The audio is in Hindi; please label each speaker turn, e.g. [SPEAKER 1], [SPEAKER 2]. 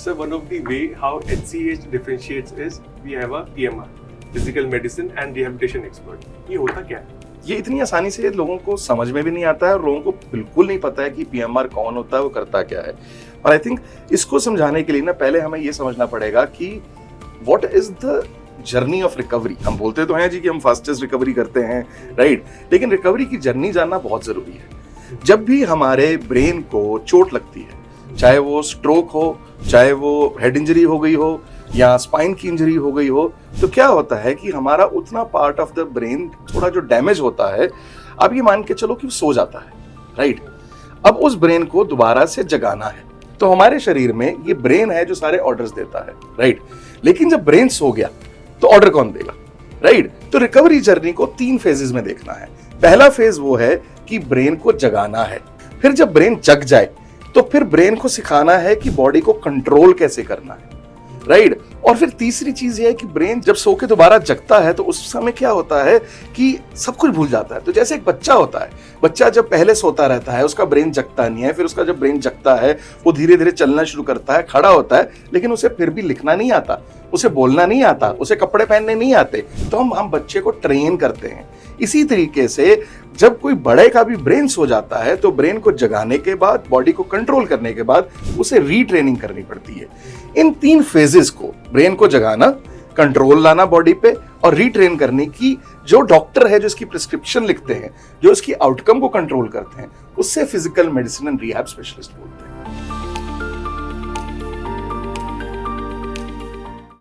[SPEAKER 1] So one of the way how HCH differentiates is we have a PMR, physical medicine and rehabilitation expert. ये होता क्या है?
[SPEAKER 2] ये इतनी आसानी से लोगों को समझ में भी नहीं आता है और लोगों को बिल्कुल नहीं पता है कि पीएमआर कौन होता है, वो करता क्या है। और आई थिंक इसको समझाने के लिए ना पहले हमें ये समझना पड़ेगा कि what is the journey of recovery. हम बोलते तो हैं जी कि हम फास्टेस्ट रिकवरी करते हैं, राइट, लेकिन रिकवरी की जर्नी जानना बहुत जरूरी है। जब भी हमारे ब्रेन को चोट लगती है, चाहे वो स्ट्रोक हो, चाहे वो हेड इंजरी हो गई हो या स्पाइन की इंजरी हो गई हो, तो क्या होता है कि हमारा उतना पार्ट ऑफ द ब्रेन थोड़ा जो डैमेज होता है, अब ये मान के चलो कि वो सो जाता है, राइट। अब उस ब्रेन को दोबारा से जगाना है, तो हमारे शरीर में ये ब्रेन है जो सारे ऑर्डर्स देता है, राइट। लेकिन जब ब्रेन सो गया तो ऑर्डर कौन देगा, राइट। तो रिकवरी जर्नी को 3 फेजेस में देखना है। पहला फेज वो है कि ब्रेन को जगाना है, फिर जब ब्रेन जग जाए तो फिर ब्रेन को सिखाना है कि बॉडी को कंट्रोल कैसे करना है, राइट। और फिर तीसरी चीज ये है कि ब्रेन जब सो के दोबारा जगता है तो उस समय क्या होता है कि सब कुछ भूल जाता है। तो जैसे एक बच्चा होता है, बच्चा जब पहले सोता रहता है उसका ब्रेन जगता नहीं है, फिर उसका जब ब्रेन जगता है वो धीरे धीरे चलना शुरू करता है, खड़ा होता है, लेकिन उसे फिर भी लिखना नहीं आता, उसे बोलना नहीं आता, उसे कपड़े पहनने नहीं आते। तो हम बच्चे को ट्रेन करते हैं। इसी तरीके से जब कोई बड़े का भी ब्रेन सो जाता है तो ब्रेन को जगाने के बाद, बॉडी को कंट्रोल करने के बाद उसे रीट्रेनिंग करनी पड़ती है। इन 3 फेजेस को, ब्रेन को जगाना, कंट्रोल लाना बॉडी पे और रीट्रेन करने की, जो डॉक्टर है जो इसकी प्रिस्क्रिप्शन लिखते हैं, जो इसकी आउटकम को कंट्रोल करते हैं, उससे physical medicine and rehab specialist बोलते हैं।